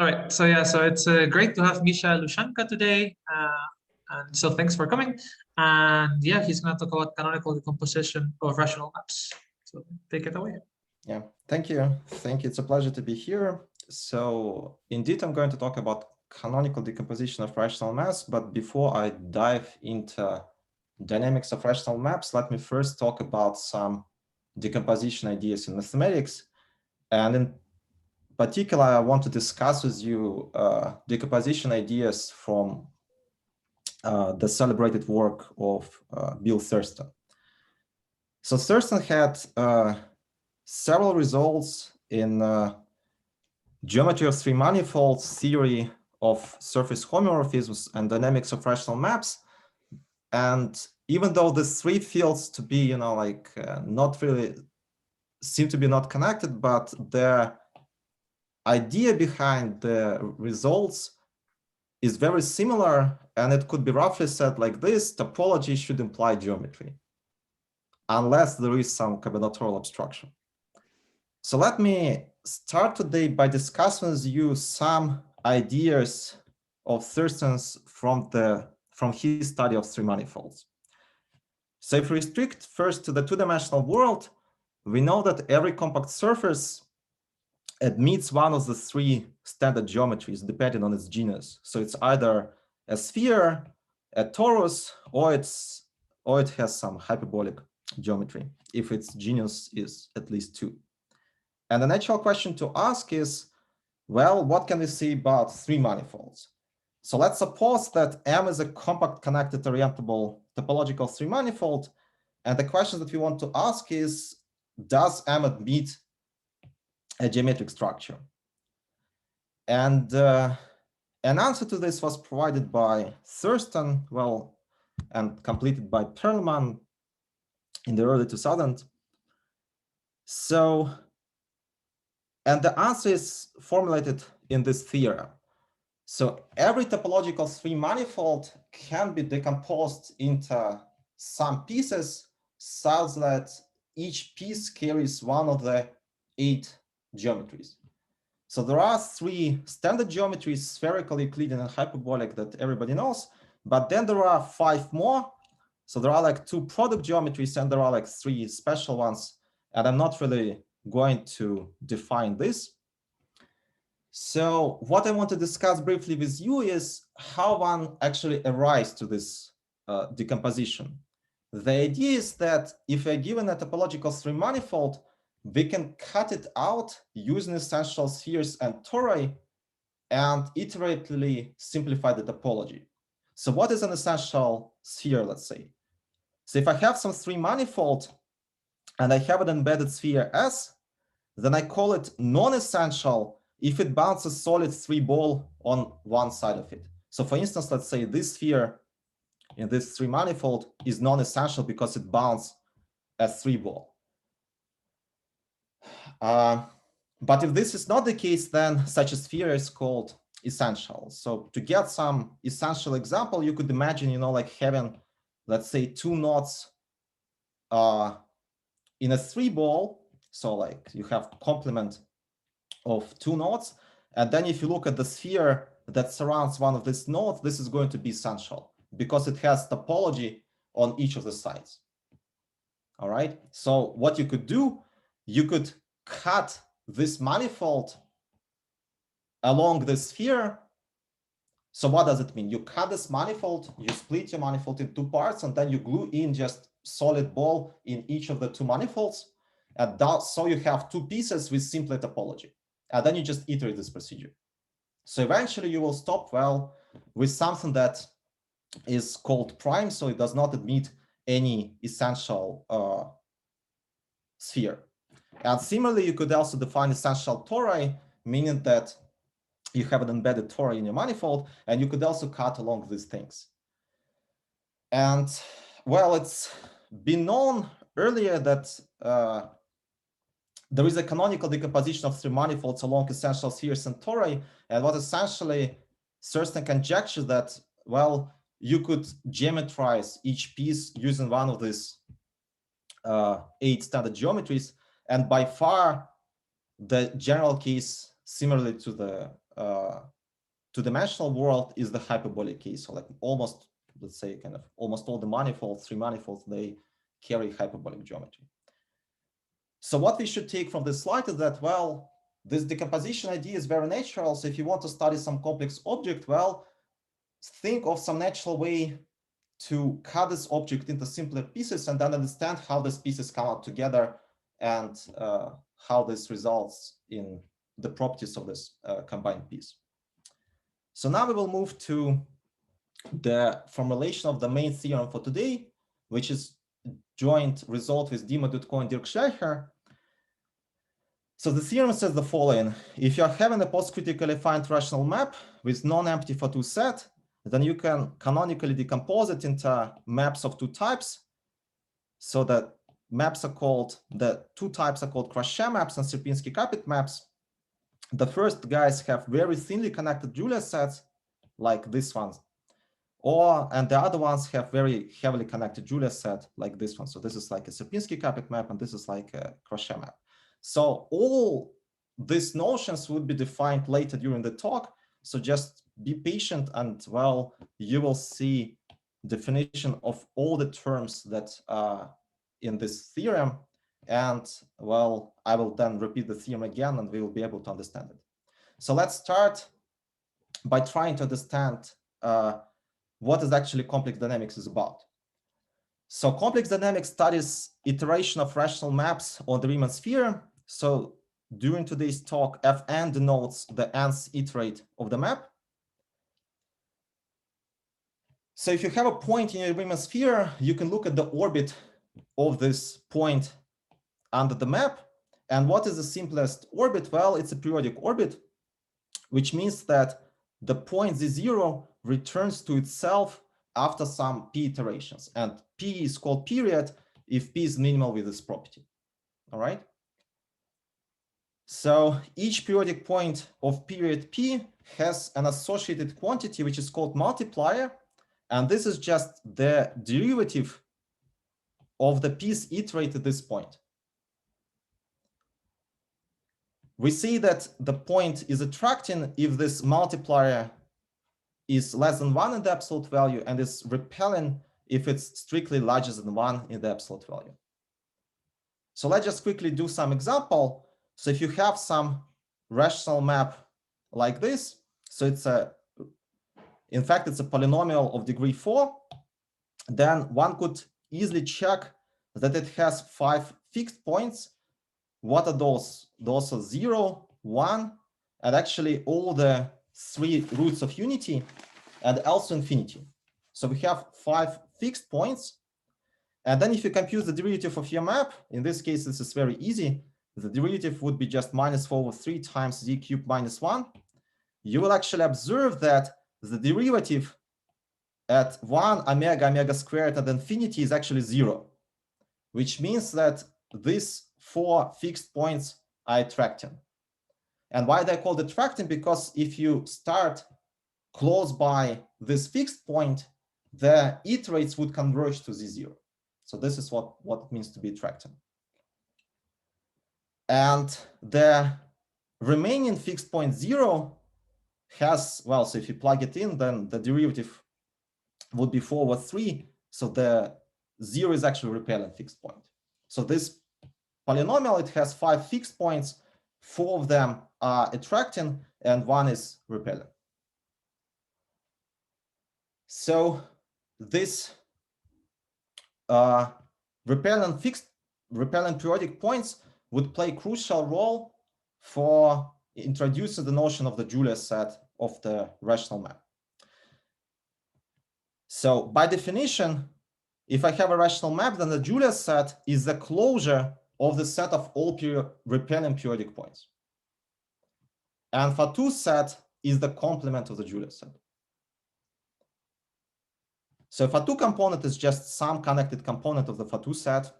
All right. So yeah, so it's great to have Mikhail Hlushchanka today. And so thanks for coming. And yeah, he's going to talk about canonical decomposition of rational maps. So take it away. Yeah, thank you. Thank you. It's a pleasure to be here. So indeed, I'm going to talk about canonical decomposition of rational maps. But before I dive into dynamics of rational maps, let me first talk about some decomposition ideas in mathematics. And in particular, I want to discuss with you decomposition ideas from the celebrated work of Bill Thurston. So Thurston had several results in geometry of three manifolds, theory of surface homomorphisms, and dynamics of rational maps. And even though the three fields to be, not really seem to be not connected, but the idea behind the results is very similar, and it could be roughly said like this: topology should imply geometry, unless there is some combinatorial abstraction. So let me start today by discussing with you some ideas of Thurston's from his study of three manifolds. So if we restrict first to the two-dimensional world, we know that every compact surface admits one of the three standard geometries depending on its genus. So it's either a sphere, a torus, or it has some hyperbolic geometry if its genus is at least two. And the natural question to ask is, well, what can we say about three manifolds? So let's suppose that M is a compact connected orientable topological three manifold. And the question that we want to ask is, does M admit a geometric structure? And an answer to this was provided by Thurston, and completed by Perlman in the early 2000s. So, and the answer is formulated in this theorem. So every topological three manifold can be decomposed into some pieces such that each piece carries one of the 8 geometries. So there are 3 standard geometries, spherical, Euclidean, and hyperbolic, that everybody knows. But then there are 5 more. So there are like 2 product geometries, and there are like 3 special ones. And I'm not really going to define this. So what I want to discuss briefly with you is how one actually arrives to this decomposition. The idea is that if we're given a topological three manifold, we can cut it out using essential spheres and tori and iteratively simplify the topology. So what is an essential sphere, let's say? So if I have some three manifold and I have an embedded sphere S, then I call it non-essential if it bounces solid 3 ball on one side of it. So for instance, let's say this sphere in this 3 manifold is non-essential because it bounces a 3 ball. But if this is not the case, then such a sphere is called essential. So to get some essential example, you could imagine, like having, let's say, 2 knots in a 3 ball. So like you have complement of 2 nodes. And then if you look at the sphere that surrounds one of these nodes, this is going to be essential because it has topology on each of the sides. All right. So what you could do, you could cut this manifold along the sphere. So what does it mean? You cut this manifold, you split your manifold in 2 parts, and then you glue in just solid ball in each of the 2 manifolds. And so you have 2 pieces with simpler topology. And then you just iterate this procedure. So eventually you will stop, with something that is called prime, so it does not admit any essential sphere. And similarly, you could also define essential tori, meaning that you have an embedded tori in your manifold, and you could also cut along these things. And it's been known earlier that there is a canonical decomposition of 3 manifolds along essential spheres and tori, and what essentially Thurston conjectures that, you could geometrize each piece using one of these 8 standard geometries, and by far the general case, similarly to the two-dimensional world is the hyperbolic case. So like almost, let's say, kind of almost all the manifolds, three manifolds, they carry hyperbolic geometry. So what we should take from this slide is that, well, this decomposition idea is very natural. So if you want to study some complex object, well, think of some natural way to cut this object into simpler pieces and then understand how these pieces come out together and how this results in the properties of this combined piece. So now we will move to the formulation of the main theorem for today, which is joint result with Dima, Dudko, and Dirk Schleicher. So the theorem says the following: if you are having a postcritically defined rational map with non-empty Fatou set, then you can canonically decompose it into maps of two types. So that maps are called, the two types are called Crochet maps and Sierpinski-Kapit maps. The first guys have very thinly connected Julius sets, like this one, and the other ones have very heavily connected Julius set, like this one. So this is like a Sierpinski-Kapit map, and this is like a Crochet map. So all these notions would be defined later during the talk. So just be patient, and well, you will see definition of all the terms that are in this theorem. And well, I will then repeat the theorem again, and we will be able to understand it. So let's start by trying to understand what is actually complex dynamics is about. So complex dynamics studies iteration of rational maps on the Riemann sphere. So during today's talk, Fn denotes the nth iterate of the map. So if you have a point in your Riemann sphere, you can look at the orbit of this point under the map. And what is the simplest orbit? Well, it's a periodic orbit, which means that the point z0 returns to itself after some p iterations. And p is called period if p is minimal with this property. All right. So each periodic point of period p has an associated quantity, which is called multiplier. And this is just the derivative of the piece iterated at this point. We see that the point is attracting if this multiplier is less than 1 in the absolute value, and is repelling if it's strictly larger than 1 in the absolute value. So let's just quickly do some example. So if you have some rational map like this, so it's in fact, it's a polynomial of degree 4, then one could easily check that it has 5 fixed points. What are those? Those are 0, 1, and actually all the 3 roots of unity, and also infinity. So we have 5 fixed points. And then if you compute the derivative of your map, in this case, this is very easy. The derivative would be just -4/3 times z cubed minus 1. You will actually observe that the derivative at 1 omega omega squared at infinity is actually 0, which means that these 4 fixed points are attracting. And why they're called attracting? Because if you start close by this fixed point, the iterates would converge to z0. So this is what it means to be attracting. And the remaining fixed point 0 has, well, so if you plug it in, then the derivative would be 4/3. So the 0 is actually a repelling fixed point. So this polynomial, it has 5 fixed points. 4 of them are attracting and 1 is repelling. So this repelling periodic points would play a crucial role for introducing the notion of the Julius set of the rational map. So by definition, if I have a rational map, then the Julius set is the closure of the set of all repelling periodic points. And Fatou set is the complement of the Julius set. So Fatou component is just some connected component of the Fatou set.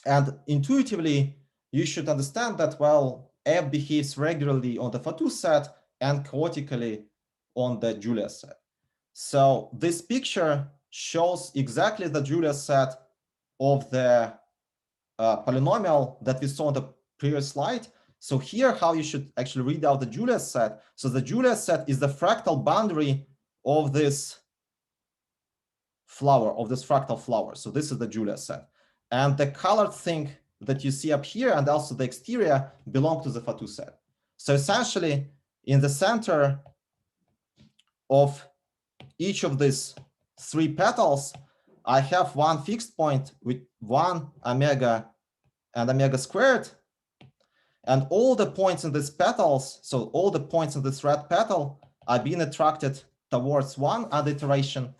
And intuitively, you should understand that, well, F behaves regularly on the Fatou set and chaotically on the Julius set. So this picture shows exactly the Julius set of the polynomial that we saw on the previous slide. So here, how you should actually read out the Julius set. So the Julius set is the fractal boundary of this flower, of this fractal flower. So this is the Julius set. And the colored thing that you see up here and also the exterior belong to the Fatou set. So essentially, in the center of each of these three petals, I have one fixed point with 1 omega and omega squared. And all the points in these petals, so all the points in this red petal are being attracted towards one other iteration.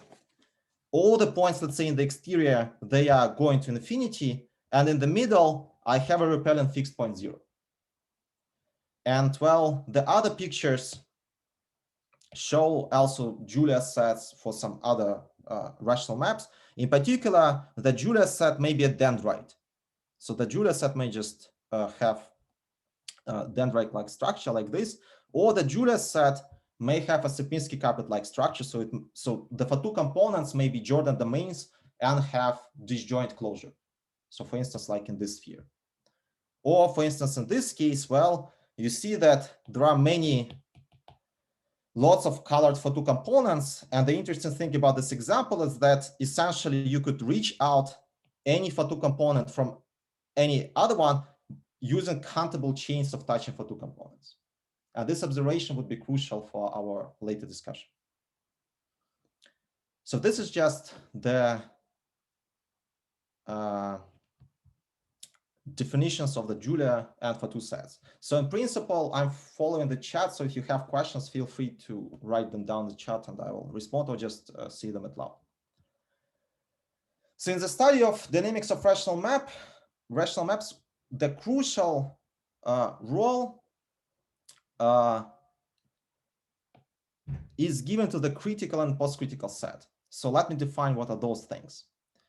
All the points, let's say in the exterior, they are going to infinity. And in the middle, I have a repelling fixed point 0. And well, the other pictures show also Julius sets for some other rational maps. In particular, the Julius set may be a dendrite. So the Julius set may just have dendrite-like structure like this, or the Julius set may have a Sierpinski carpet-like structure. So the Fatou components may be Jordan domains and have disjoint closure. So for instance, like in this sphere. Or for instance, in this case, well, you see that there are lots of colored Fatou components. And the interesting thing about this example is that essentially you could reach out any Fatou component from any other one using countable chains of touching Fatou components. And this observation would be crucial for our later discussion. So this is just the definitions of the Julia and Fatou sets. So in principle, I'm following the chat. So if you have questions, feel free to write them down in the chat and I will respond or just see them out loud. So in the study of dynamics of rational maps, the crucial role is given to the critical and postcritical set. So let me define what are those things.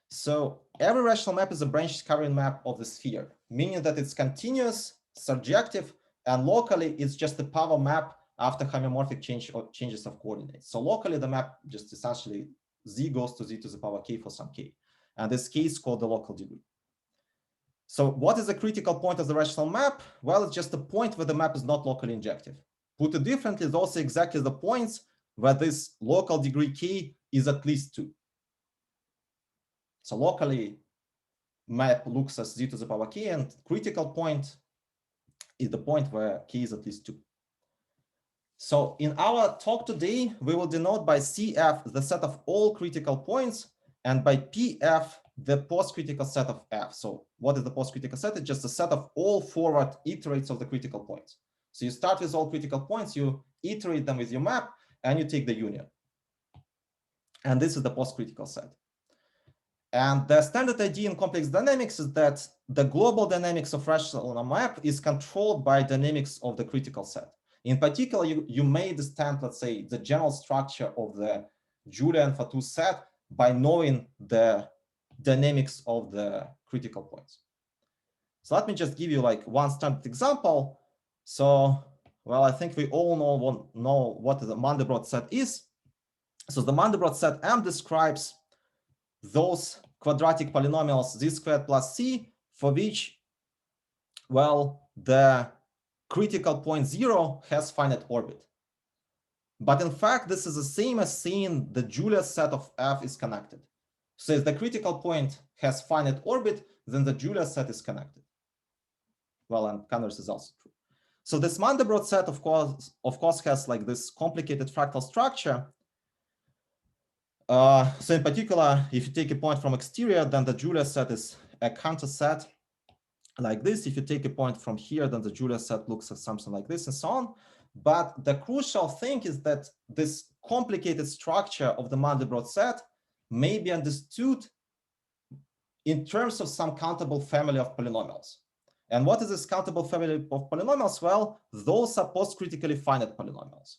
So every rational map is a branch covering map of the sphere, meaning that it's continuous, surjective, and locally it's just a power map after homeomorphic changes of coordinates. So locally the map just essentially z goes to z to the power k for some k. And this k is called the local degree. So what is the critical point of the rational map? Well, it's just a point where the map is not locally injective. Put it differently, it's also exactly the points where this local degree k is at least 2. So locally, map looks as z to the power k, and critical point is the point where k is at least 2. So in our talk today, we will denote by CF the set of all critical points, and by PF the postcritical set of F. So what is the postcritical set? It's just a set of all forward iterates of the critical points. So you start with all critical points, you iterate them with your map, and you take the union. And this is the postcritical set. And the standard idea in complex dynamics is that the global dynamics of rational map is controlled by dynamics of the critical set. In particular, you may understand, let's say, the general structure of the Julia and Fatou set by knowing the dynamics of the critical points. So let me just give you like one standard example. So, well, I think we all know what the Mandelbrot set is. So the Mandelbrot set M describes those quadratic polynomials z squared plus c for which, well, the critical point 0 has finite orbit. But in fact, this is the same as saying the Julius set of F is connected. So if the critical point has finite orbit, then the Julius set is connected. Well, and converse is also true. So this Mandelbrot set, of course, has like this complicated fractal structure. So in particular, if you take a point from exterior, then the Julius set is a Cantor set like this. If you take a point from here, then the Julius set looks like something like this and so on. But the crucial thing is that this complicated structure of the Mandelbrot set may be understood in terms of some countable family of polynomials. And what is this countable family of polynomials? Well, those are postcritically finite polynomials.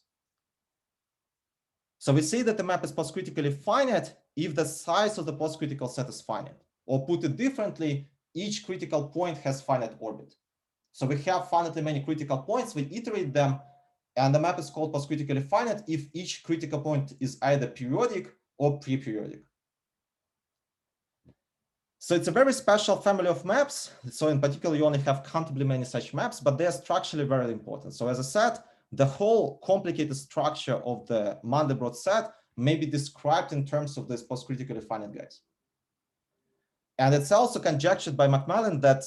So we say that the map is postcritically finite if the size of the postcritical set is finite. Or put it differently, each critical point has finite orbit. So we have finitely many critical points, we iterate them, and the map is called postcritically finite if each critical point is either periodic or pre-periodic. So it's a very special family of maps. So in particular, you only have countably many such maps, but they're structurally very important. So as I said, the whole complicated structure of the Mandelbrot set may be described in terms of these postcritically finite guys. And it's also conjectured by Macmillan that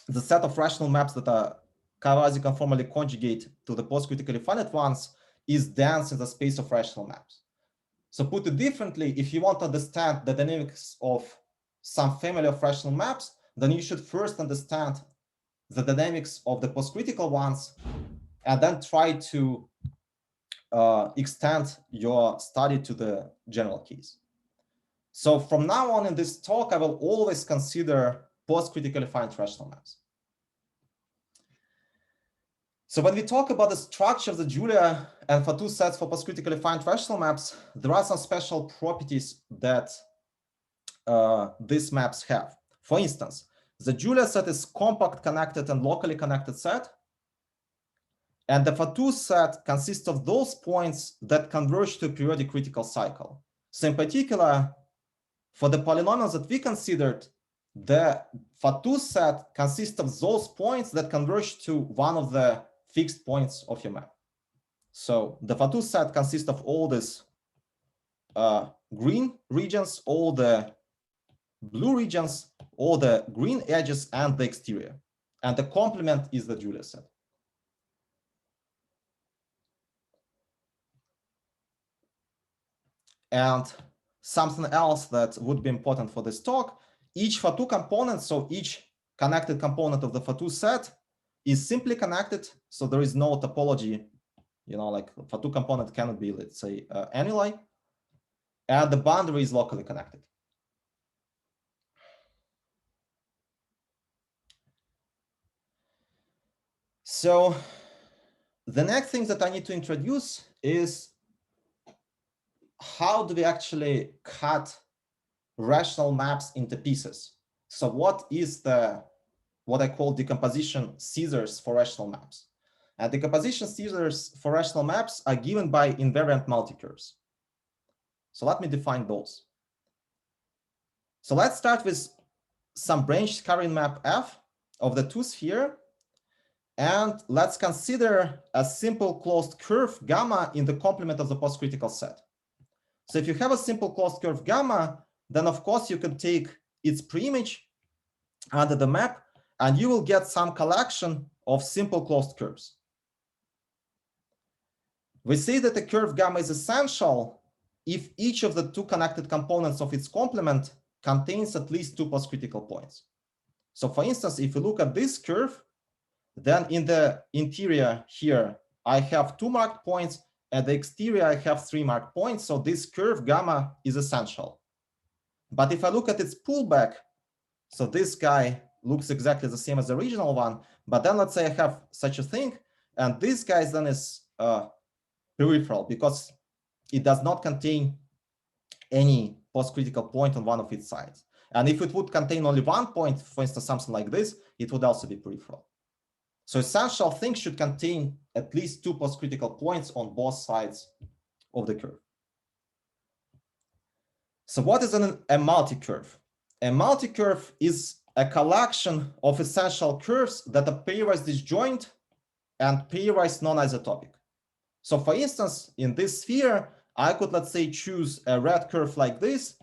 the set of rational maps that are quasi-conformally conjugate to the postcritically finite ones is dense in the space of rational maps. So put it differently, if you want to understand the dynamics of some family of rational maps, then you should first understand the dynamics of the postcritical ones, and then try to extend your study to the general case. So from now on in this talk, I will always consider postcritically finite rational maps. So when we talk about the structure of the Julia and Fatou sets for postcritically finite rational maps, there are some special properties that these maps have. For instance, the Julia set is compact, connected, and locally connected set. And the Fatou set consists of those points that converge to a periodic critical cycle. So in particular, for the polynomials that we considered, the Fatou set consists of those points that converge to one of the fixed points of your map. So the Fatou set consists of all these green regions, all the blue regions, all the green edges, and the exterior. And the complement is the Julius set. And something else that would be important for this talk, each Fatou component, so each connected component of the Fatou set is simply connected. So there is no topology, like Fatou component cannot be, let's say, annuli. And the boundary is locally connected. So the next thing that I need to introduce is how do we actually cut rational maps into pieces? So what is what I call decomposition scissors for rational maps? And decomposition scissors for rational maps are given by invariant multicurves. So let me define those. So let's start with some branch scattering map F of the two sphere. And let's consider a simple closed curve gamma in the complement of the postcritical set. So if you have a simple closed curve gamma, then of course you can take its preimage under the map, and you will get some collection of simple closed curves. We say that the curve gamma is essential if each of the two connected components of its complement contains at least two postcritical points. So for instance, if you look at this curve, then in the interior here, I have 2 marked points. At the exterior, I have 3 marked points. So this curve gamma is essential. But if I look at its pullback, so this guy looks exactly the same as the original one. But then let's say I have such a thing. And this guy then is peripheral because it does not contain any postcritical point on one of its sides. And if it would contain only one point, for instance, something like this, it would also be peripheral. So essential things should contain at least 2 postcritical points on both sides of the curve. So what is a multicurve? A multicurve is a collection of essential curves that are pairwise disjoint and pairwise non-isotopic. So for instance, in this sphere, I could, let's say, choose a red curve like this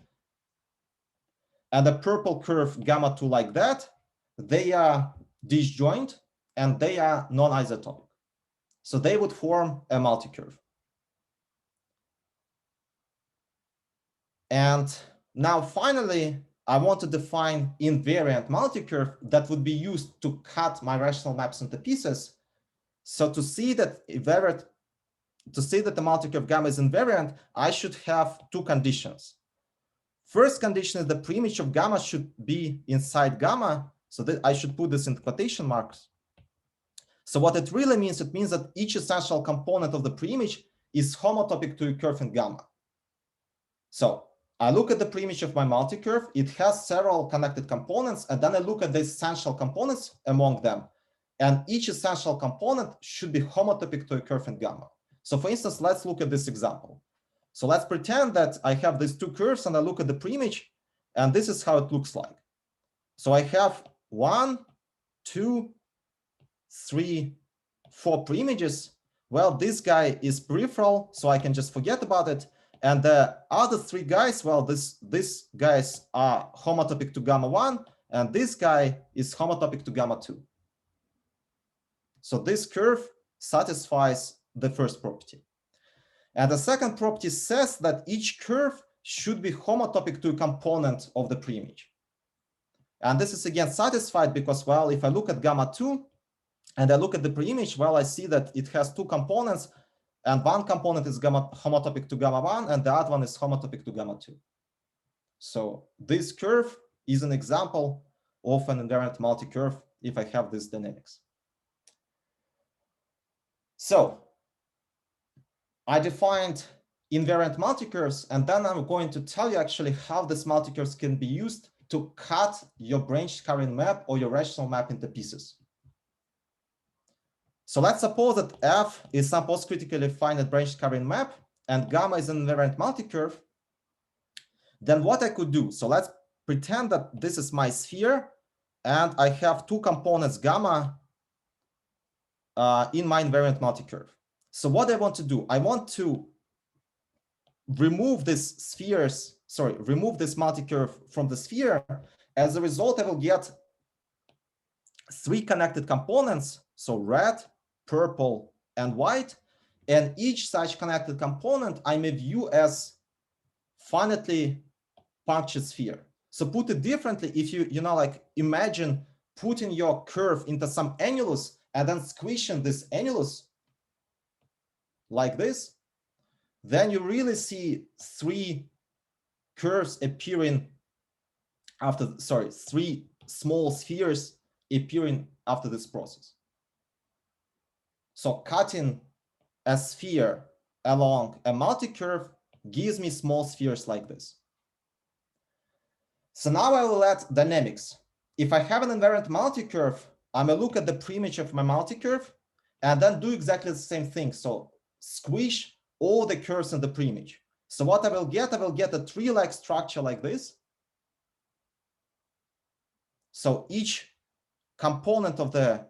and a purple curve gamma 2 like that. They are disjoint and they are non-isotopic. So they would form a multicurve. And now finally, I want to define invariant multicurve that would be used to cut my rational maps into pieces. So to see that the multicurve gamma is invariant, I should have 2 conditions. First condition is the preimage of gamma should be inside gamma. So that I should put this in quotation marks. So what it really means, it means that each essential component of the preimage is homotopic to a curve in gamma. So I look at the preimage of my multicurve. It has several connected components, and then I look at the essential components among them. And each essential component should be homotopic to a curve in gamma. So for instance, let's look at this example. So let's pretend that I have these 2 curves and I look at the preimage, And this is how it looks like. So I have 1, 2, 3, 4 preimages. Well, this guy is peripheral, so I can just forget about it. And the other 3 guys, well, these guys are homotopic to gamma 1, and this guy is homotopic to gamma 2. So this curve satisfies the first property. And the second property says that each curve should be homotopic to a component of the preimage. And this is again satisfied because, well, if I look at gamma 2 and I look at the preimage, well, I see that it has 2 components, and one component is homotopic to gamma 1, and the other one is homotopic to gamma 2. So this curve is an example of an invariant multicurve if I have this dynamics. So I defined invariant multicurves, and then I'm going to tell you actually how these multicurves can be used to cut your branched carrying map or your rational map into pieces. So let's suppose that F is some postcritically finite branched carrying map and gamma is an invariant multicurve. Then what I could do, so let's pretend that this is my sphere and I have 2 components remove in my invariant multicurve. So what I want to do, I want to remove this remove this multicurve from the sphere. As a result, I will get 3 connected components, so red, purple, and white. And each such connected component I may view as finitely punctured sphere. So put it differently, if you imagine putting your curve into some annulus and then squishing this annulus like this, then you really see 3 curves appearing after, 3 small spheres appearing after this process. So cutting a sphere along a multicurve gives me small spheres like this. So now I will add dynamics. If I have an invariant multicurve, I'm going to look at the preimage of my multicurve and then do exactly the same thing. So squish all the curves in the preimage. So what I will get a tree-like structure like this. So each component of the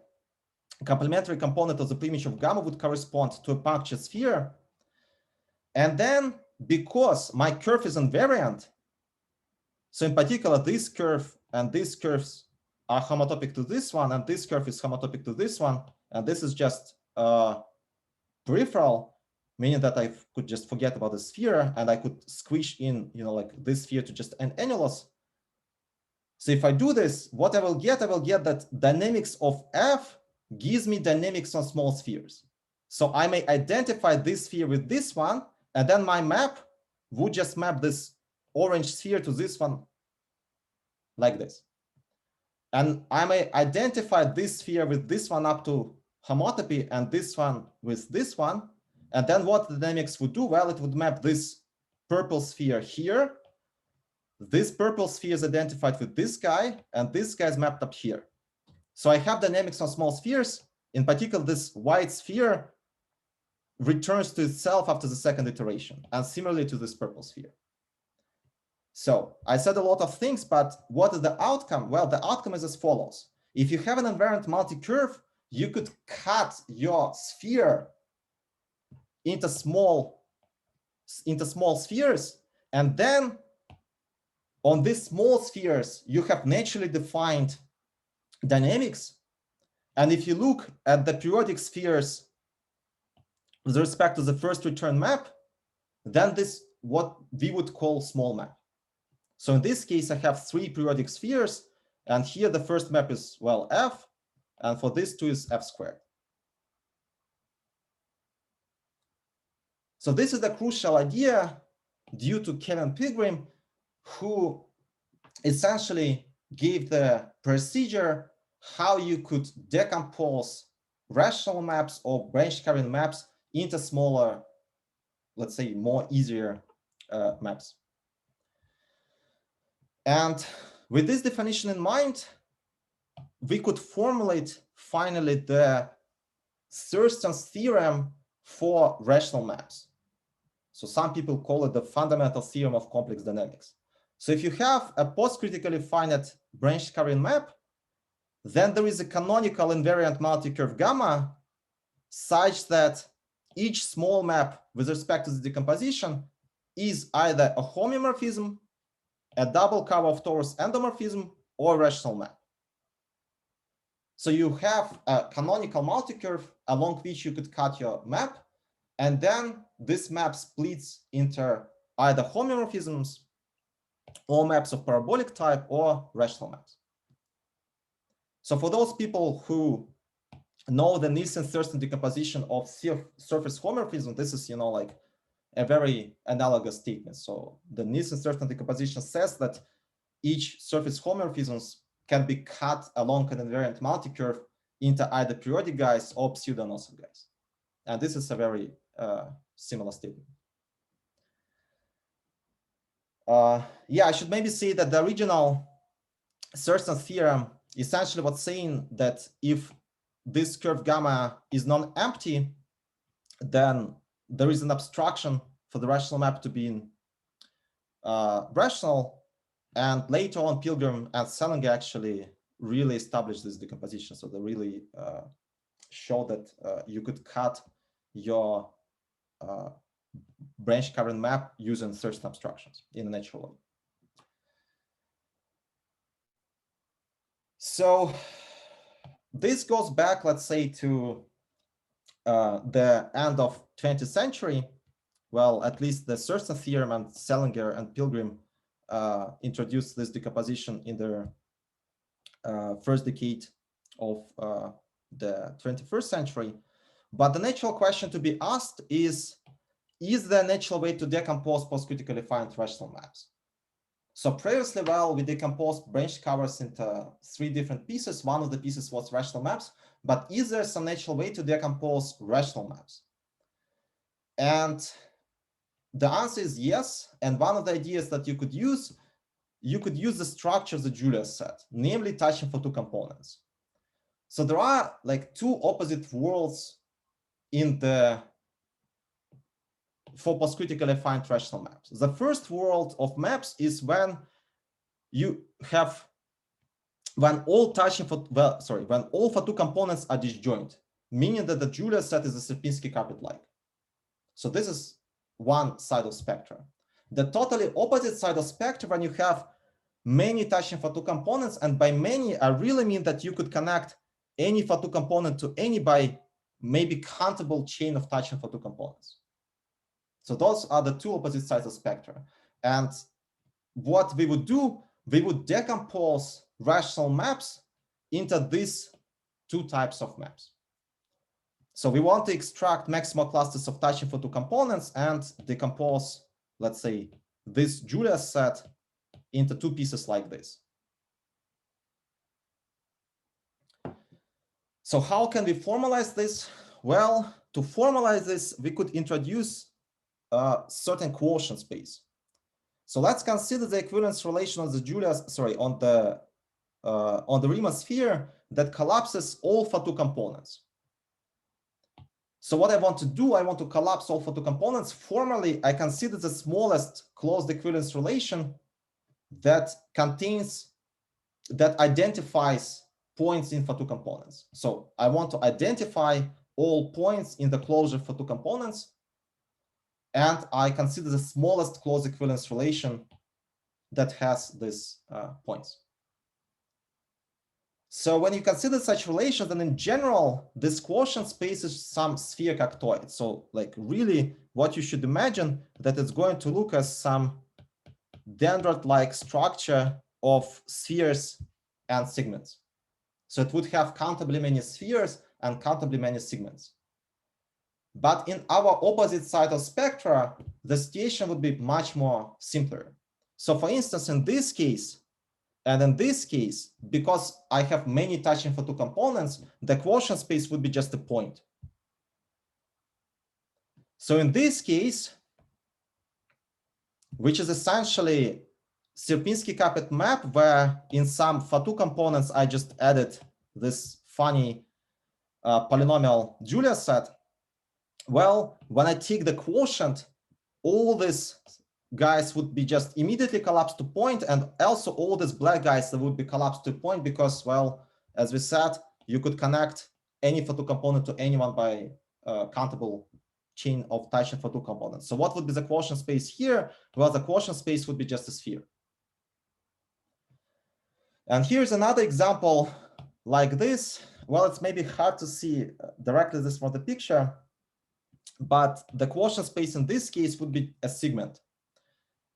complementary component of the preimage of gamma would correspond to a punctured sphere. And then because my curve is invariant, so in particular, this curve and these curves are homotopic to this one, and this curve is homotopic to this one, and this is just peripheral, meaning that I could just forget about the sphere and I could squish in, like this sphere to just an annulus. So if I do this, what I will get that dynamics of F gives me dynamics on small spheres. So I may identify this sphere with this one, and then my map would just map this orange sphere to this one like this. And I may identify this sphere with this one up to homotopy and this one with this one. And then what the dynamics would do, well, it would map this purple sphere here. This purple sphere is identified with this guy, and this guy is mapped up here. So I have dynamics on small spheres. In particular, this white sphere returns to itself after the second iteration, and similarly to this purple sphere. So I said a lot of things, but what is the outcome? Well, the outcome is as follows. If you have an invariant multicurve, you could cut your sphere into small spheres, and then on these small spheres, you have naturally defined dynamics. And if you look at the periodic spheres with respect to the first return map, then this what we would call small map. So in this case, I have 3 periodic spheres, and here the first map is, well, F, and for this 2 is F squared. So this is the crucial idea due to Kevin Pilgrim, who essentially gave the procedure how you could decompose rational maps or branch carrying maps into smaller, let's say, more easier maps. And with this definition in mind, we could formulate finally the Thurstons theorem for rational maps. So some people call it the fundamental theorem of complex dynamics. So if you have a postcritically finite branch covering map, then there is a canonical invariant multicurve gamma such that each small map with respect to the decomposition is either a homeomorphism, a double cover of torus endomorphism, or a rational map. So you have a canonical multicurve along which you could cut your map, and then this map splits into either homeomorphisms or maps of parabolic type or rational maps. So for those people who know the Nielsen-Thurston decomposition of surface homomorphism, this is, like a very analogous statement. So the Nielsen-Thurston decomposition says that each surface homomorphisms can be cut along an invariant multicurve into either periodic guys or pseudo-anosal guys. And this is a very similar statement. Yeah, I should maybe say that the original Thurston theorem essentially was saying that if this curve gamma is non-empty, then there is an abstraction for the rational map to be rational. And later on, Pilgrim and Salinger actually really established this decomposition. So they really showed that you could cut your branch covering map using Thurston abstractions in a natural way. So this goes back, let's say, to the end of 20th century. Well, at least the Thurston theorem and Salinger and Pilgrim introduced this decomposition in their first decade of the 21st century. But the natural question to be asked is there a natural way to decompose postcritically finite rational maps? So previously, well, we decomposed branch covers into 3 different pieces. One of the pieces was rational maps, but is there some natural way to decompose rational maps? And the answer is yes. And one of the ideas that you could use the structure that Julius said, namely touching for 2 components. So there are like 2 opposite worlds for postcritically finite rational maps. The first world of maps is when all for 2 components are disjoint, meaning that the Julius set is a Sierpinski carpet-like. So this is one side of spectrum. The totally opposite side of spectrum, when you have many touching for 2 components, and by many, I really mean that you could connect any for 2 component to any by maybe countable chain of touching for 2 components. So those are the 2 opposite sides of spectrum. And what we would do, we would decompose rational maps into these 2 types of maps. So we want to extract maximal clusters of touching for 2 components and decompose, let's say, this Julius set into 2 pieces like this. So how can we formalize this? Well, to formalize this, we could introduce a certain quotient space. So let's consider the equivalence relation of the Julius, on the Riemann sphere that collapses all for 2 components. So what I want to do, I want to collapse all for 2 components. Formally, I consider the smallest closed equivalence relation that identifies points in for 2 components. So I want to identify all points in the closure for 2 components. And I consider the smallest closed equivalence relation that has these points. So when you consider such relations, then in general, this quotient space is some sphere cactoid. So like really what you should imagine that it's going to look as some dendrite-like structure of spheres and segments. So it would have countably many spheres and countably many segments. But in our opposite side of spectra, the situation would be much more simpler. So for instance, in this case, and in this case, because I have many touching for 2 components, the quotient space would be just a point. So in this case, which is essentially Sierpinski carpet map, where in some for 2 components, I just added this funny polynomial Julius set. Well, when I take the quotient, all these guys would be just immediately collapsed to point, and also all these black guys that would be collapsed to point because, well, as we said, you could connect any photo component to anyone by countable chain of tangent photo components. So what would be the quotient space here? Well, the quotient space would be just a sphere. And here's another example like this. Well, it's maybe hard to see directly this from the picture, but the quotient space in this case would be a segment.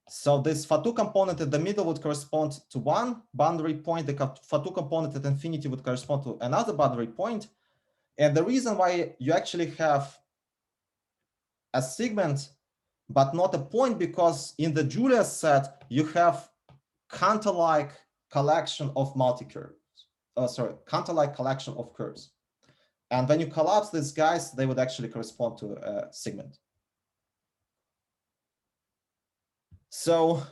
So this photo component in the middle would correspond to one boundary point. The photo component at infinity would correspond to another boundary point. And the reason why you actually have a segment but not a point, because in the Julius set, you have Cantor-like collection of multicurves. Cantor-like collection of curves. And when you collapse these guys, they would actually correspond to a segment. So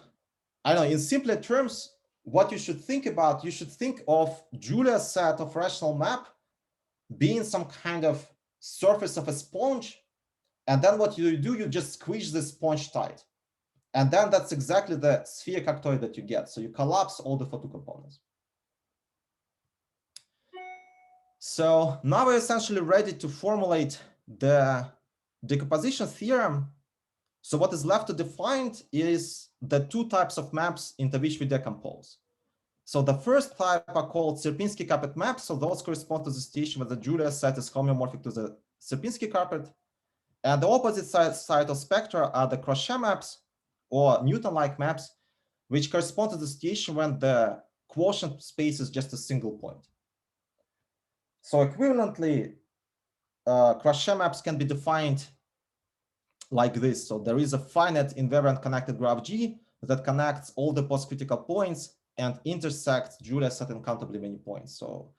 I don't know, in simpler terms, what you should think about, you should think of Julius set of rational map being some kind of surface of a sponge. And then what you do, you just squeeze the sponge tight. And then that's exactly the sphere cactoid that you get. So you collapse all the photo components. So now we're essentially ready to formulate the decomposition theorem. So what is left to define is the two types of maps into which we decompose. So the first type are called Sierpinski carpet maps. So those correspond to the situation where the Julius set is homeomorphic to the Sierpinski carpet. And the opposite side of spectra are the Crochet maps or Newton-like maps, which correspond to the situation when the quotient space is just a single point. So equivalently, Crochet maps can be defined like this. So there is a finite invariant connected graph G that connects all the postcritical points and intersects Julius set uncountably many points. So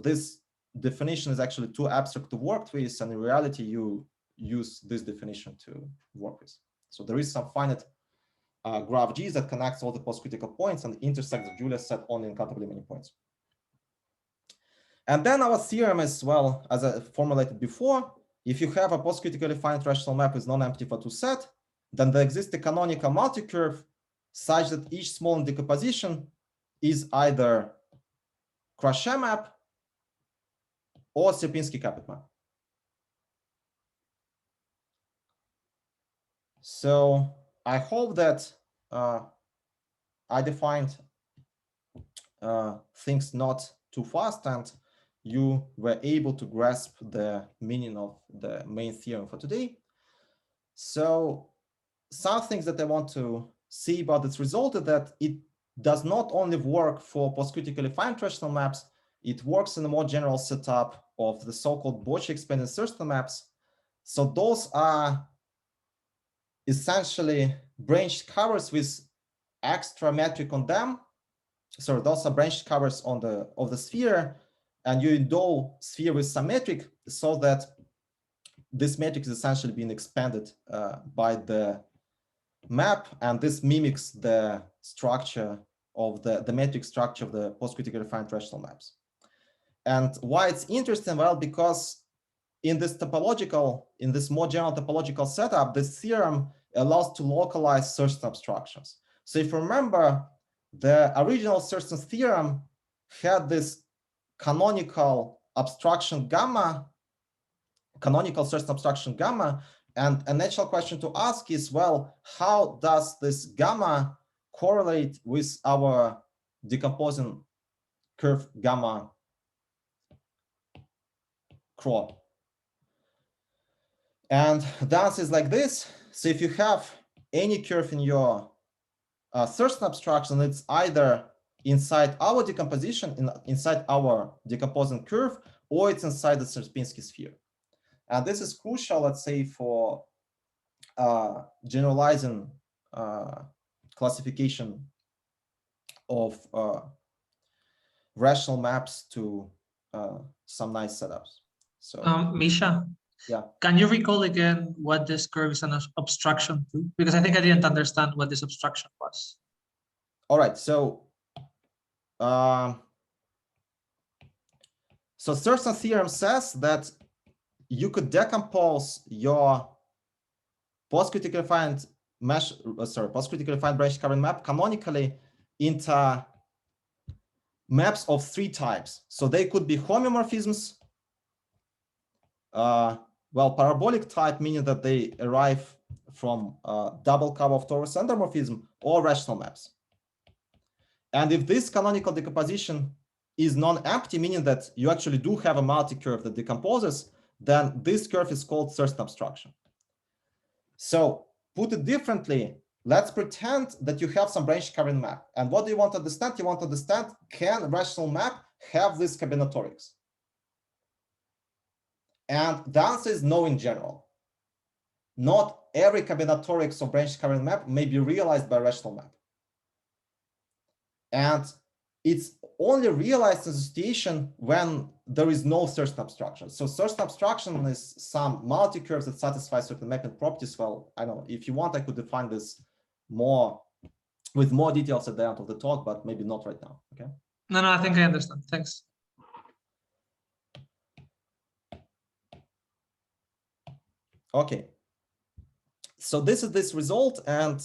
this definition is actually too abstract to work with, and in reality, you use this definition to work with. So there is some finite graph G that connects all the postcritical points and intersects the Julius set only uncountably many points. And then our theorem is, well, as I formulated before, if you have a postcritically finite rational map with non-empty photo set, then there exists a canonical multicurve such that each small decomposition is either Crochet map or Sierpinski carpet map. So I hope that I defined things not too fast and you were able to grasp the meaning of the main theorem for today. So some things that I want to say about this result is that it does not only work for postcritically finite rational maps, it works in a more general setup of the so-called Bocce expanded Thurston maps. So those are essentially branched covers with extra metric on them. So those are branched covers on the sphere, and you endow sphere with some metric so that this metric is essentially being expanded by the map, and this mimics the structure of the metric structure of the postcritically finite rational maps. And why it's interesting? Well, because in this more general topological setup, this theorem allows to localize Thurston abstractions. So if you remember, the original Thurston theorem had this canonical abstraction gamma, canonical Thurston abstraction gamma, and a natural question to ask is, well, how does this gamma correlate with our decomposing curve gamma Cro? And the answer is like this. So if you have any curve in your Thurston abstraction, it's either inside our decomposition, inside our decomposing curve, or it's inside the Sierpinski sphere. And this is crucial, let's say, for generalizing classification of rational maps to some nice setups. So, Misha, yeah. Can you recall again what this curve is an obstruction to? Because I think I didn't understand what this obstruction was. All right, so Thurston theorem says that you could decompose your postcritically finite postcritically defined branch covering map canonically into maps of 3 types. So they could be homeomorphisms, parabolic type, meaning that they arrive from double curve of torus endomorphism, or rational maps. And if this canonical decomposition is non-empty, meaning that you actually do have a multicurve that decomposes, then this curve is called Thurston abstraction. So put it differently, let's pretend that you have some branch covering map. And what do you want to understand? You want to understand, can a rational map have this combinatorics? And the answer is no in general. Not every combinatorics of branch covering map may be realized by a rational map. And it's only realized in a situation when there is no Thurston abstraction. So Thurston abstraction is some multicurves that satisfy certain mapping properties. Well, I know if you want, I could define this with more details at the end of the talk, but maybe not right now. Okay. No, I think I understand. Thanks. Okay. So this is this result. And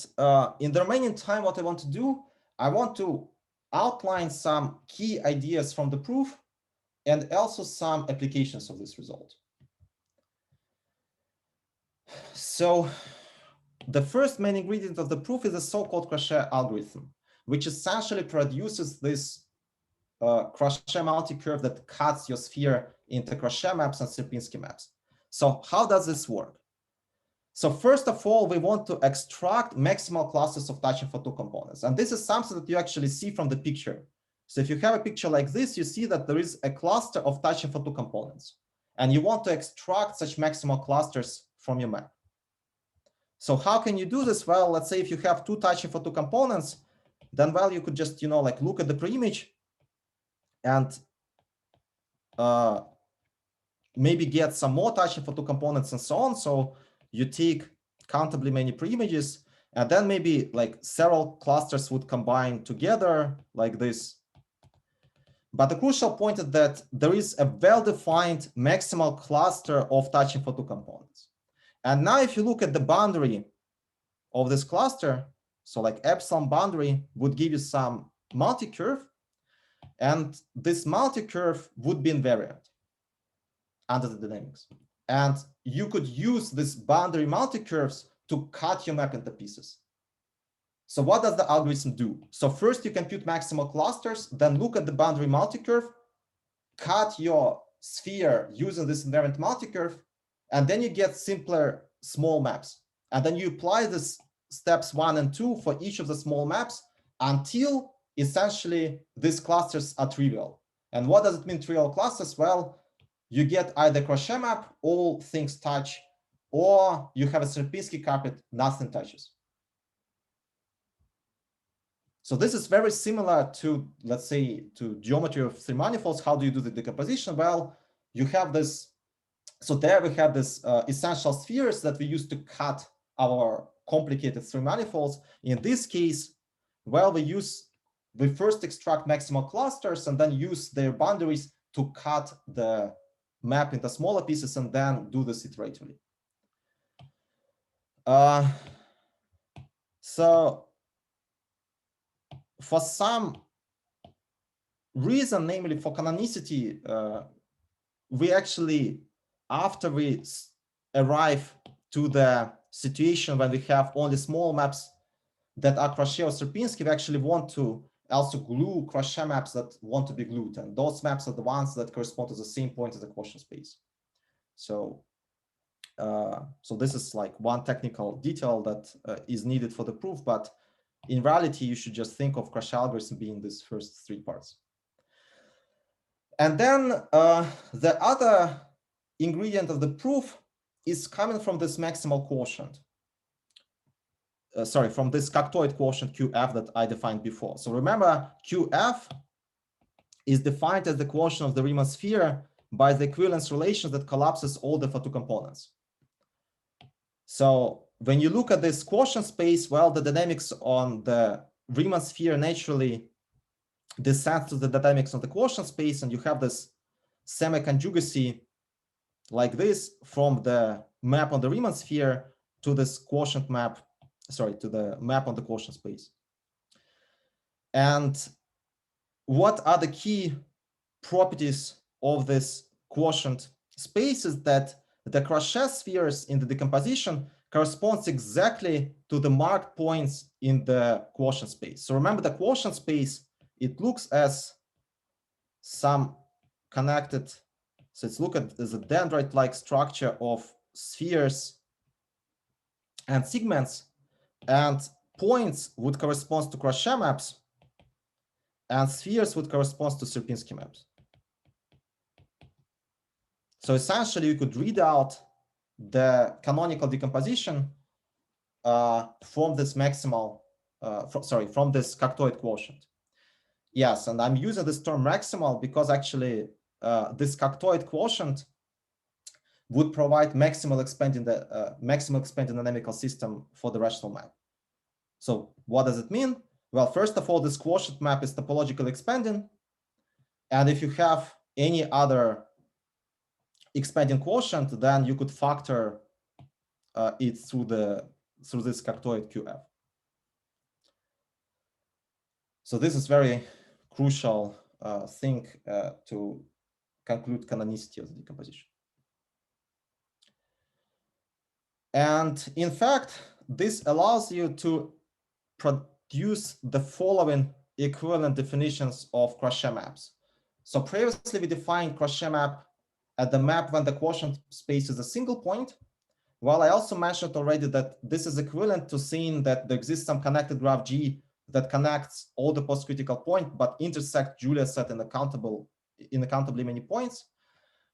in the remaining time, what I want to do, I want to outline some key ideas from the proof and also some applications of this result. So the first main ingredient of the proof is a so-called Crochet algorithm, which essentially produces this Crochet multicurve that cuts your sphere into Crochet maps and Sierpinski maps. So how does this work? So first of all, we want to extract maximal clusters of touching for 2 components. And this is something that you actually see from the picture. So if you have a picture like this, you see that there is a cluster of touching for 2 components. And you want to extract such maximal clusters from your map. So how can you do this? Well, let's say if you have 2 touching for 2 components, then well, you could just, like look at the preimage and maybe get some more touching for 2 components and so on. So you take countably many preimages, and then maybe like several clusters would combine together like this. But the crucial point is that there is a well-defined maximal cluster of touching for 2 components. And now if you look at the boundary of this cluster, so like epsilon boundary would give you some multicurve, and this multicurve would be invariant under the dynamics. And you could use this boundary multicurves to cut your map into pieces. So what does the algorithm do? So first you compute maximal clusters, then look at the boundary multicurve, cut your sphere using this invariant multicurve, and then you get simpler small maps. And then you apply this steps 1 and 2 for each of the small maps until essentially these clusters are trivial. And what does it mean, trivial clusters? Well, you get either Crochet map, all things touch, or you have a Sierpinski carpet, nothing touches. So this is very similar to, let's say, to geometry of 3 manifolds. How do you do the decomposition? Well, you have this. So there we have this essential spheres that we use to cut our complicated 3 manifolds. In this case, well, we first extract maximal clusters and then use their boundaries to cut the map into smaller pieces and then do this iteratively. So for some reason, namely for canonicity, we actually, after we arrive to the situation when we have only small maps that are Crochet or Sierpinski, we actually want to also glue Crochet maps that want to be glued. And those maps are the ones that correspond to the same point as the quotient space. So, so this is like one technical detail that is needed for the proof, but in reality, you should just think of Crochet algorithm being these first 3 parts. And then the other ingredient of the proof is coming from this maximal quotient. From this Cactoid quotient QF that I defined before. So remember, QF is defined as the quotient of the Riemann sphere by the equivalence relation that collapses all the for 2 components. So when you look at this quotient space, well, the dynamics on the Riemann sphere naturally descends to the dynamics on the quotient space, and you have this semi-conjugacy like this from the map on the Riemann sphere to this quotient map to the map on the quotient space. And what are the key properties of this quotient space is that the Crochet spheres in the decomposition corresponds exactly to the marked points in the quotient space. So remember, the quotient space, it looks as some connected, so it's look at as a dendrite-like structure of spheres and segments, and points would correspond to Crochet maps, and spheres would correspond to Sierpinski maps. So essentially, you could read out the canonical decomposition from this maximal, from this Cactoid quotient. Yes, and I'm using this term maximal because actually this Cactoid quotient would provide maximal expanding dynamical system for the rational map. So what does it mean? Well, first of all, this quotient map is topologically expanding, and if you have any other expanding quotient, then you could factor it through this Cactoid QF. So this is very crucial thing to conclude canonicity of the decomposition. And in fact, this allows you to produce the following equivalent definitions of Crochet maps. So previously we defined Crochet map at the map when the quotient space is a single point. Well, I also mentioned already that this is equivalent to saying that there exists some connected graph G that connects all the postcritical points, but intersect Julius set in unaccountably many points.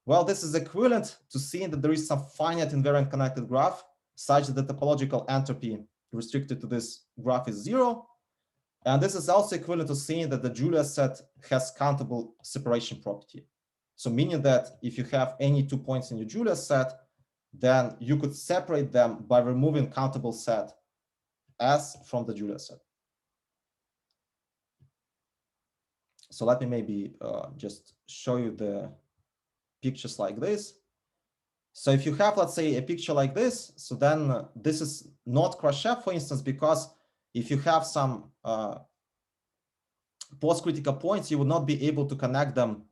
Well, this is equivalent to saying that there is some finite invariant connected graph such that the topological entropy restricted to this graph is 0. And this is also equivalent to saying that the Julius set has countable separation property. So meaning that if you have any 2 points in your Julius set, then you could separate them by removing countable set S from the Julius set. So let me maybe just show you the pictures like this. So if you have, let's say, a picture like this, so then this is not Crochet, for instance, because if you have some postcritical points, you would not be able to connect them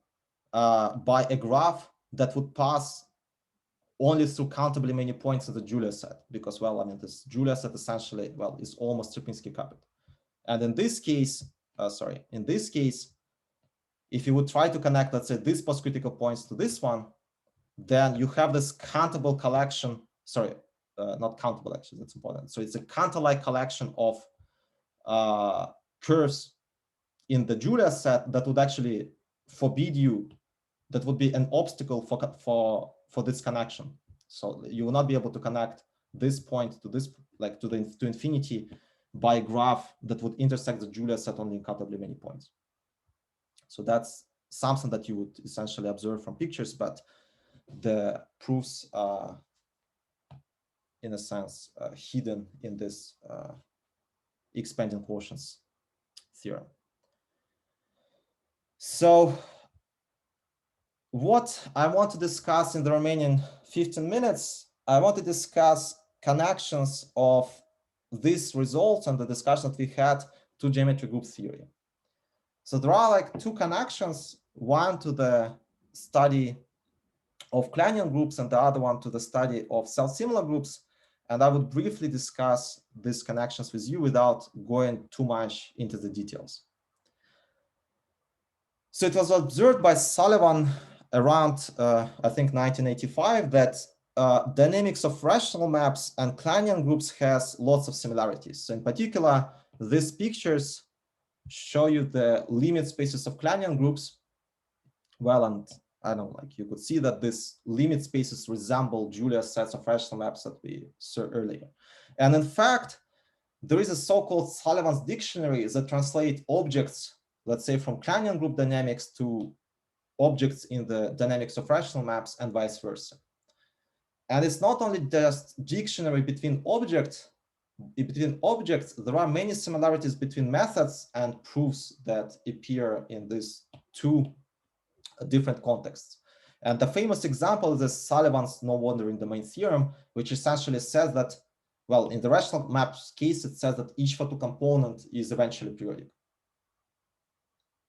by a graph that would pass only through countably many points in the Julius set, because, well, I mean, this Julius set essentially, well, is almost Sierpinski coupled. And in this case, if you would try to connect, let's say, these postcritical points to this one, then you have this countable collection, not countable, actually, that's important. So it's a counter-like collection of curves in the Julius set that would actually forbid you, that would be an obstacle for this connection. So you will not be able to connect this point to this, like to infinity, by a graph that would intersect the Julius set only in countably many points. So that's something that you would essentially observe from pictures, but the proofs are, in a sense, hidden in this expanding quotients theorem. So what I want to discuss in the remaining 15 minutes, I want to discuss connections of these results and the discussion that we had to geometry group theory. So there are like two connections, one to the study of Kleinian groups and the other one to the study of self-similar groups. And I would briefly discuss these connections with you without going too much into the details. So it was observed by Sullivan around, I think, 1985, that dynamics of rational maps and Kleinian groups has lots of similarities. So in particular, these pictures show you the limit spaces of Kleinian groups. Well, and I don't know, like you could see that these limit spaces resemble Julius sets of rational maps that we saw earlier. And in fact, there is a so-called Sullivan's dictionary that translates objects, let's say, from Kleinian group dynamics to objects in the dynamics of rational maps and vice versa. And it's not only just dictionary between objects, there are many similarities between methods and proofs that appear in these two different contexts. And the famous example is Sullivan's no wandering domain theorem, which essentially says that, well, in the rational maps case, it says that each photo component is eventually periodic.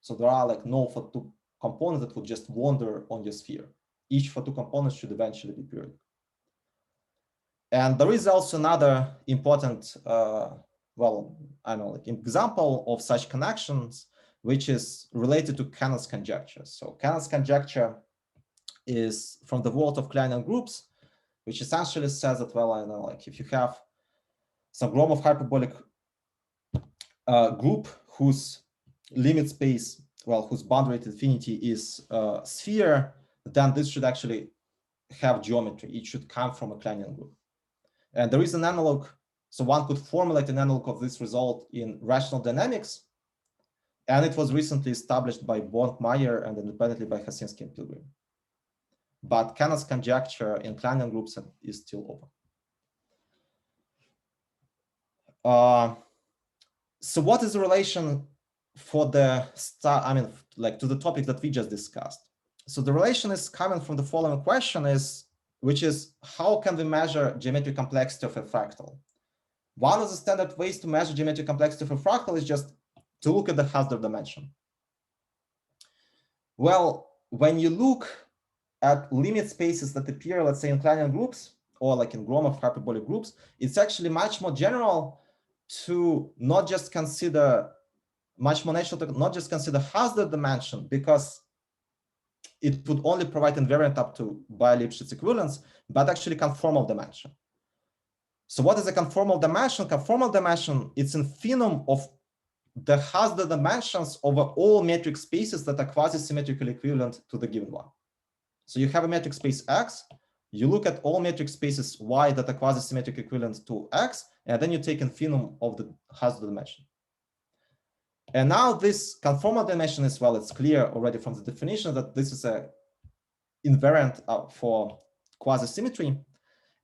So there are like no photo components that would just wander on your sphere. Each photo component should eventually be periodic. And there is also another important, well, I don't know, like example of such connections, which is related to Cannon's conjecture. So Cannon's conjecture is from the world of Kleinian groups, which essentially says that, well, I don't know, like if you have some Gromov hyperbolic group whose limit space, well, whose boundary at infinity is a sphere, then this should actually have geometry. It should come from a Kleinian group. And there is an analog, so one could formulate an analog of this result in rational dynamics. And it was recently established by Borg-Meyer and independently by Hasinski and Pilgrim. But Cannon's conjecture in Kleinian groups is still open. So what is the relation for the to the topic that we just discussed? So the relation is coming from the following question which is how can we measure geometric complexity of a fractal? One of the standard ways to measure geometric complexity of a fractal is just to look at the Hausdorff dimension. Well, when you look at limit spaces that appear, let's say, in Kleinian groups or like in Gromov hyperbolic groups, it's actually much more general to not just consider Hausdorff dimension, because it would only provide invariant up to bi-Lipschitz equivalence, but actually conformal dimension. So what is a conformal dimension? Conformal dimension, it's infimum of the Hausdorff dimensions over all metric spaces that are quasi-symmetrically equivalent to the given one. So you have a metric space X, you look at all metric spaces Y that are quasi-symmetric equivalent to X, and then you take infimum of the Hausdorff dimension. And now this conformal dimension is, well, it's clear already from the definition that this is a invariant for quasi-symmetry.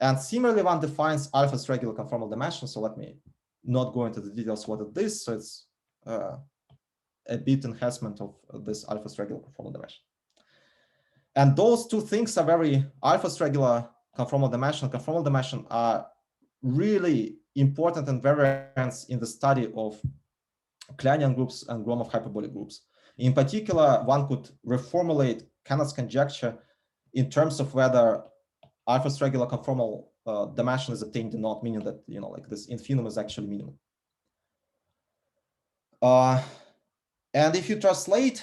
And similarly, one defines alpha's regular conformal dimension. So let me not go into the details what it is. So it's a bit enhancement of this alpha's regular conformal dimension. And those two things are very, alpha's regular conformal dimension are really important invariants in the study of Kleinian groups and Gromov hyperbolic groups. In particular, one could reformulate Cannon's conjecture in terms of whether alpha's regular conformal dimension is obtained or not, meaning that, you know, like this infimum is actually minimum. And if you translate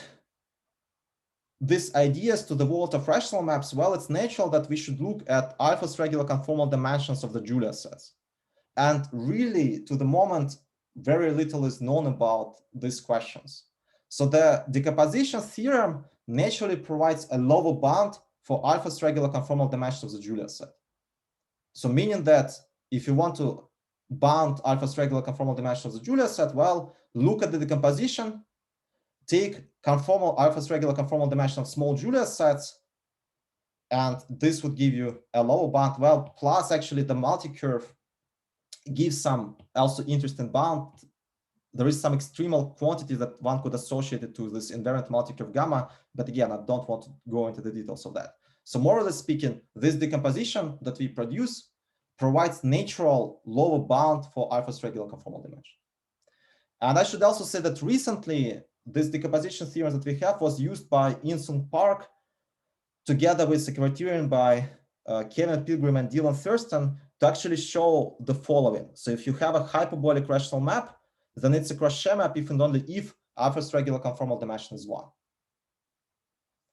these ideas to the world of rational maps, well, it's natural that we should look at alpha's regular conformal dimensions of the Julius sets. And really, to the moment, very little is known about these questions. So the decomposition theorem naturally provides a lower bound for alpha's regular conformal dimensions of the Julius set. So meaning that if you want to bound alpha's regular conformal dimensions of the Julius set, well, look at the decomposition, take conformal alpha's regular conformal dimension of small Julius sets, and this would give you a lower bound. Well, plus actually the multicurve gives some also interesting bound. There is some extremal quantity that one could associate it to this invariant multicurve gamma, but again, I don't want to go into the details of that. So morally speaking, this decomposition that we produce provides natural lower bound for alpha's regular conformal dimension. And I should also say that recently, this decomposition theorem that we have was used by In-Sung Park together with a criterion by Kevin Pilgrim and Dylan Thurston to actually show the following. So if you have a hyperbolic rational map, then it's a Crochet map if and only if alpha's regular conformal dimension is 1.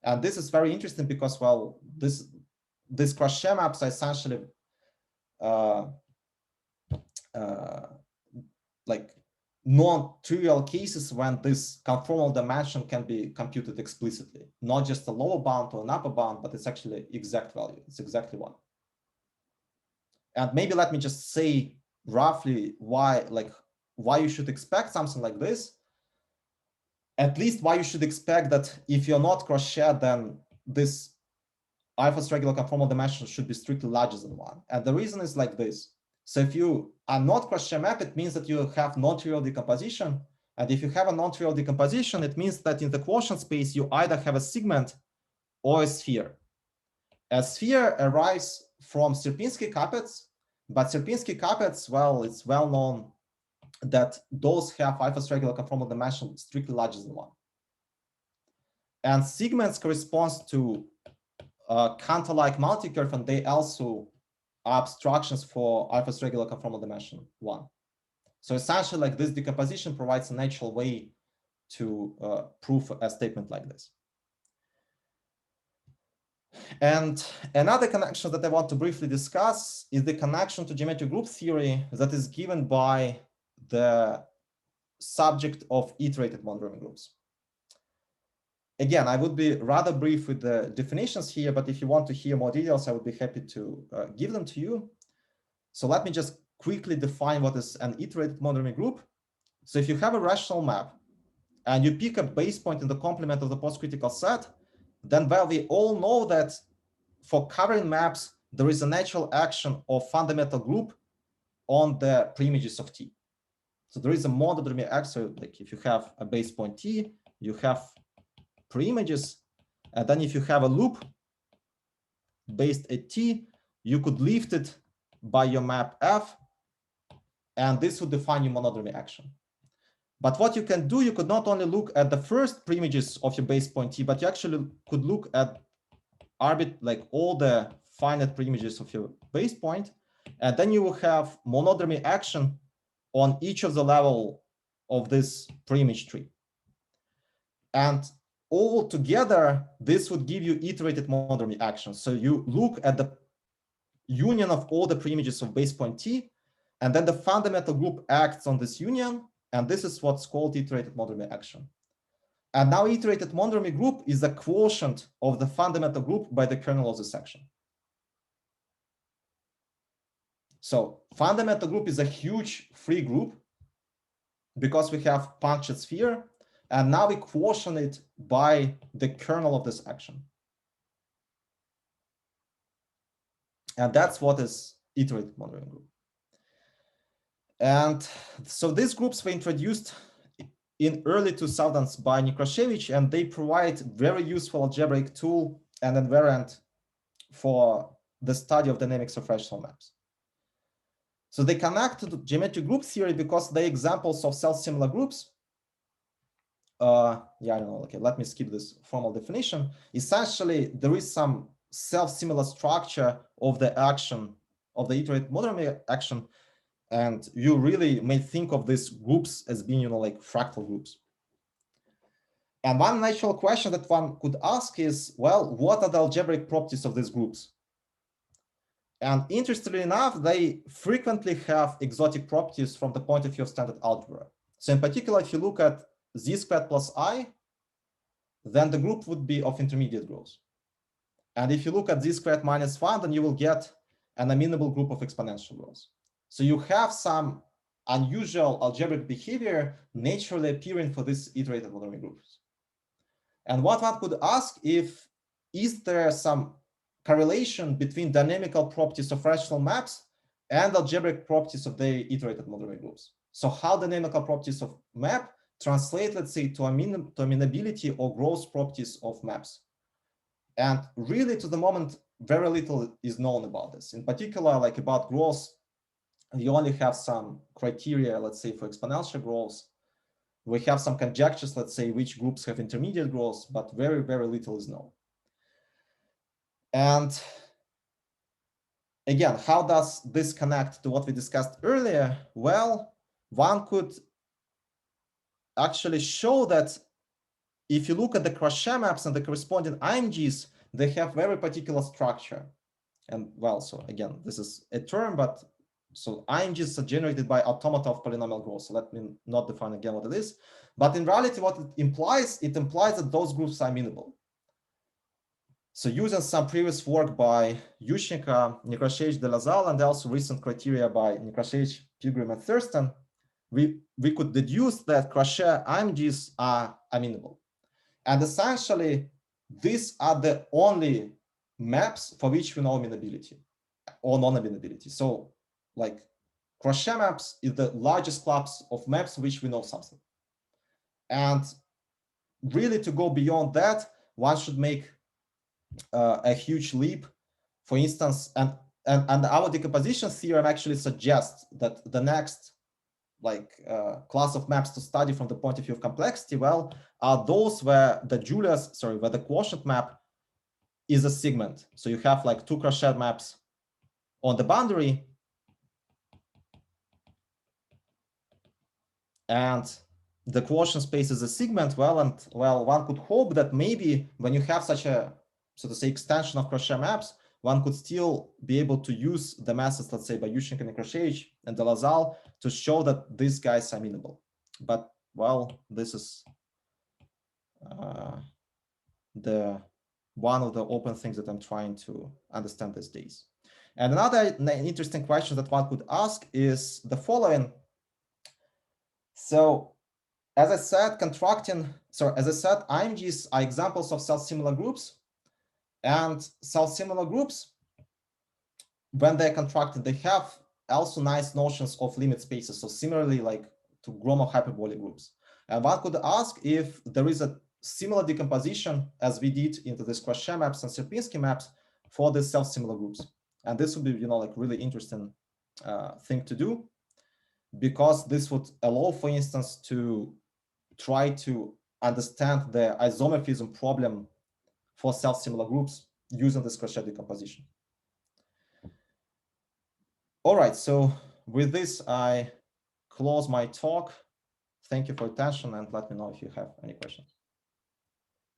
And this is very interesting because, well, these Crochet maps are essentially like non-trivial cases when this conformal dimension can be computed explicitly, not just a lower bound or an upper bound, but it's actually exact value. It's exactly 1. And maybe let me just say roughly why you should expect something like this. At least why you should expect that if you're not Crochet, then this alpha's regular conformal dimension should be strictly larger than 1. And the reason is like this. So if you are not Crochet map, it means that you have non-trivial decomposition. And if you have a non-trivial decomposition, it means that in the quotient space, you either have a segment or a sphere. A sphere arrives from Sierpinski capets, But Sierpinski carpets, well, it's well known that those have first regular conformal dimension strictly larger than 1. And segments corresponds to Cantor-like multicurve, and they also are abstractions for first regular conformal dimension 1. So essentially, like, this decomposition provides a natural way to prove a statement like this. And another connection that I want to briefly discuss is the connection to geometric group theory that is given by the subject of iterated monodermy groups. Again, I would be rather brief with the definitions here, but if you want to hear more details, I would be happy to give them to you. So let me just quickly define what is an iterated monodermy group. So if you have a rational map and you pick a base point in the complement of the postcritical set, then, well, we all know that for covering maps, there is a natural action of fundamental group on the preimages of T. So there is a monodermy action, like if you have a base point T, you have preimages, and then if you have a loop based at T, you could lift it by your map F, and this would define your monodermy action. But what you can do, you could not only look at the first preimages of your base point T, but you actually could look at like all the finite preimages of your base point, and then you will have monodermy action on each of the level of this preimage tree. And all together, this would give you iterated monodermy action. So you look at the union of all the preimages of base point T, and then the fundamental group acts on this union, and this is what's called iterated monodermy action. And now iterated monodermy group is a quotient of the fundamental group by the kernel of the section. So fundamental group is a huge free group because we have punctured sphere, and now we quotient it by the kernel of this action. And that's what is iterated monodermy group. And so these groups were introduced in early 2000s by Nekrashevich, and they provide very useful algebraic tool and invariant for the study of dynamics of rational maps. So they connect to geometric group theory because they're examples of self-similar groups. Yeah, I don't know, okay, let me skip this formal definition. Essentially, there is some self-similar structure of the action, of the iterated monodermy action, and you really may think of these groups as being, like fractal groups. And one natural question that one could ask is, well, what are the algebraic properties of these groups? And interestingly enough, they frequently have exotic properties from the point of view of standard algebra. So in particular, if you look at z squared plus I, then the group would be of intermediate growth. And if you look at z squared minus 1, then you will get an amenable group of exponential growth. So you have some unusual algebraic behavior naturally appearing for these iterated monodermy groups. And what one could ask is there some correlation between dynamical properties of rational maps and algebraic properties of the iterated monodermy groups? So how dynamical properties of map translate, let's say, to amenability or growth properties of maps? And really, to the moment, very little is known about this. In particular, like about growth, you only have some criteria, let's say, for exponential growth. We have some conjectures, let's say, which groups have intermediate growth, but very, very little is known. And again, how does this connect to what we discussed earlier? Well, one could actually show that if you look at the Crochet maps and the corresponding IMGs, they have very particular structure. And well, so again, this is a term, but so IMGs are generated by automata of polynomial growth. So let me not define again what it is. But in reality, what it implies that those groups are amenable. So using some previous work by Hlushchanka, Nekrashevich, de la Salle, and also recent criteria by Nekrashevich, Pilgrim, and Thurston, we could deduce that Crochet IMGs are amenable. And essentially, these are the only maps for which we know amenability or non-amenability. So like Crochet maps is the largest class of maps which we know something. And really, to go beyond that, one should make a huge leap. For instance, and and our decomposition theorem actually suggests that the next class of maps to study from the point of view of complexity, well, are those where the where the quotient map is a segment. So you have like two crochet maps on the boundary, and the quotient space is a segment. Well, one could hope that maybe when you have such a, so to say, extension of crochet maps, one could still be able to use the methods, let's say, by Hlushchanka and Crochet and de Lasalle to show that these guys are amenable. But, well, this is the one of the open things that I'm trying to understand these days. And another interesting question that one could ask is the following. So, as I said, IMGs are examples of self-similar groups, and self-similar groups, when they're contracted, they have also nice notions of limit spaces. So similarly, like to Gromov hyperbolic groups. And one could ask if there is a similar decomposition as we did into these Crochet maps and Sierpinski maps for the self-similar groups. And this would be, like really interesting thing to do, because this would allow, for instance, to try to understand the isomorphism problem for self-similar groups using this Crochet decomposition. All right, so with this, I close my talk. Thank you for your attention, and let me know if you have any questions.